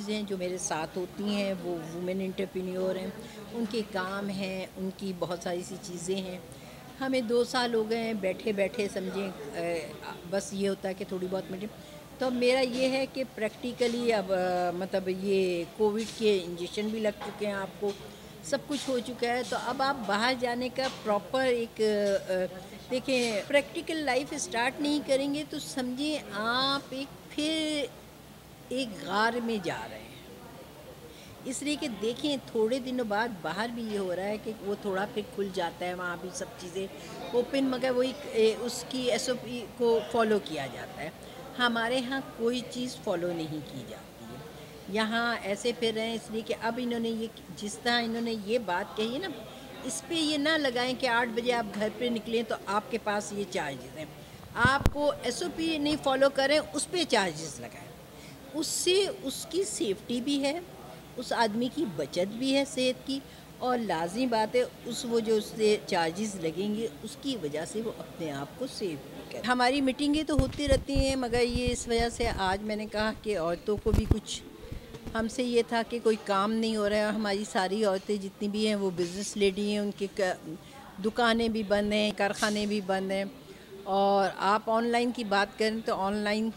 Ladies ہیں جو میرے ساتھ ہوتی ہیں وہ وومن انٹرپرینیور ہیں، ان کے کام ہیں، ان کی بہت ساری سی چیزیں ہیں۔ ہمیں 2 سال ہو گئے ہیں بیٹھے بیٹھے سمجھیں، بس یہ ہوتا ہے کہ تھوڑی بہت میٹنگ۔ تو میرا یہ ہے کہ پریکٹیکلی اب مطلب یہ کووڈ کے انجیکشن بھی لگ چکے ہیں، آپ کو سب کچھ ہو چکا ہے، تو اب آپ باہر جانے کا پراپر ایک دیکھیں پریکٹیکل لائف اسٹارٹ نہیں کریں گے تو سمجھیں آپ پھر ایک غار میں جا رہے ہیں۔ اس لیے کہ دیکھیں تھوڑے دنوں بعد باہر بھی یہ ہو رہا ہے کہ وہ تھوڑا پھر کھل جاتا ہے، وہاں بھی سب چیزیں اوپن، مگر وہی اس کی ایس او پی کو فالو کیا جاتا ہے۔ ہمارے ہاں کوئی چیز فالو نہیں کی جاتی ہے، یہاں ایسے پھر رہے ہیں۔ اس لیے کہ اب انہوں نے جس طرح انہوں نے یہ بات کہی ہے نا، اس پہ یہ نہ لگائیں کہ 8 بجے آپ گھر پہ نکلیں تو آپ کے پاس یہ چارجز ہیں، آپ کو ایس او پی نہیں فالو کریں اس پہ چارجز لگائیں۔ اس سے اس کی سیفٹی بھی ہے، اس آدمی کی بچت بھی ہے صحت کی، اور لازمی بات ہے وہ جو اس سے چارجز لگیں گے اس کی وجہ سے وہ اپنے آپ کو سیف بھی کرے۔ ہماری میٹنگیں تو ہوتی رہتی ہیں، مگر یہ اس وجہ سے آج میں نے کہا کہ عورتوں کو بھی کچھ، ہم سے یہ تھا کہ کوئی کام نہیں ہو رہا ہے، ہماری ساری عورتیں جتنی بھی ہیں وہ بزنس لیڈی ہیں، ان کی دکانیں بھی بند ہیں، کارخانے بھی بند ہیں، اور آپ آن لائن کی بات کریں تو آن لائن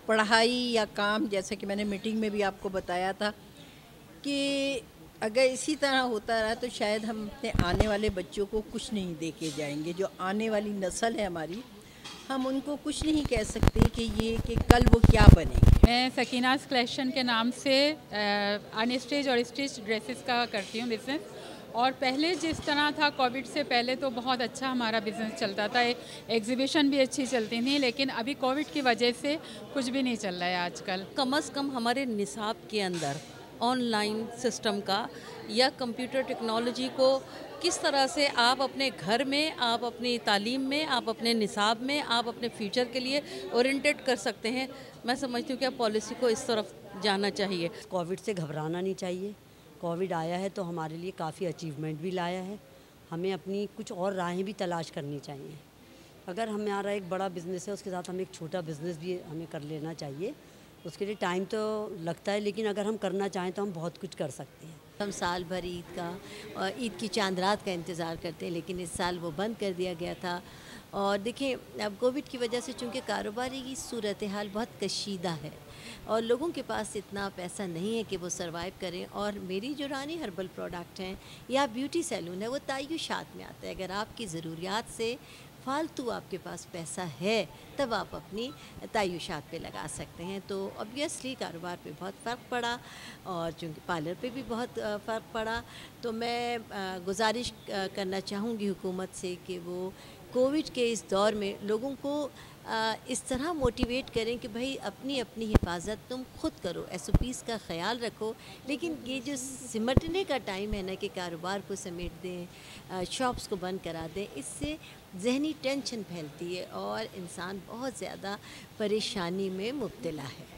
پڑھائی یا کام، جیسا کہ میں نے میٹنگ میں بھی آپ کو بتایا تھا کہ اگر اسی طرح ہوتا رہا تو شاید ہم اپنے آنے والے بچوں کو کچھ نہیں دے کے جائیں گے، جو آنے والی نسل ہے ہماری، ہم ان کو کچھ نہیں کہہ سکتے کہ کل وہ کیا بنیں گے۔ میں سکیناز کلیکشن کے نام سے ان اسٹیچ اور اسٹیچ ڈریسز کا کرتی ہوں بزنس، اور پہلے جس طرح تھا کووڈ سے پہلے تو بہت اچھا ہمارا بزنس چلتا تھا، ایگزیبیشن بھی اچھی چلتی تھیں، لیکن ابھی کووڈ کی وجہ سے کچھ بھی نہیں چل رہا ہے آج کل۔ کم از کم ہمارے نصاب کے اندر آن لائن سسٹم کا یا کمپیوٹر ٹیکنالوجی کو کس طرح سے آپ اپنے گھر میں، آپ اپنی تعلیم میں، آپ اپنے نصاب میں، آپ اپنے فیوچر کے لیے اورینٹیڈ کر سکتے ہیں، میں سمجھتی ہوں کہ پالیسی کو اس طرف جانا چاہیے۔ کووڈ سے گھبرانا نہیں چاہیے۔ کووڈ آیا ہے تو ہمارے لیے کافی اچیومنٹ بھی لایا ہے، ہمیں اپنی کچھ اور راہیں بھی تلاش کرنی چاہیے۔ اگر ہمارا ایک بڑا بزنس ہے اس کے ساتھ ہمیں ایک چھوٹا بزنس بھی ہمیں کر لینا چاہیے، اس کے لیے ٹائم تو لگتا ہے، لیکن اگر ہم کرنا چاہیں تو ہم بہت کچھ کر سکتے ہیں۔ ہم سال بھر عید کا اور عید کی چاند رات کا انتظار کرتے ہیں، لیکن اس سال وہ بند کر دیا گیا تھا۔ اور دیکھیں اب کووڈ کی وجہ سے چونکہ کاروباری کی صورتحال بہت کشیدہ ہے اور لوگوں کے پاس اتنا پیسہ نہیں ہے کہ وہ سروائیو کریں، اور میری جو رانی ہربل پروڈکٹ ہیں یا بیوٹی سیلون ہے وہ تعیشات میں آتا ہے۔ اگر آپ کی ضروریات سے فالتو آپ کے پاس پیسہ ہے تب آپ اپنی تعیشات پہ لگا سکتے ہیں، تو obviously کاروبار پہ بہت فرق پڑا، اور چونکہ پارلر پہ بھی بہت فرق پڑا۔ تو میں گزارش کرنا چاہوں گی حکومت سے کہ وہ کووڈ کے اس دور میں لوگوں کو اس طرح موٹیویٹ کریں کہ بھائی اپنی اپنی حفاظت تم خود کرو، ایس او پیز کا خیال رکھو، لیکن یہ جو سمٹنے کا ٹائم ہے نا کہ کاروبار کو سمیٹ دیں، شاپس کو بند کرا دیں، اس سے ذہنی ٹینشن پھیلتی ہے اور انسان بہت زیادہ پریشانی میں مبتلا ہے۔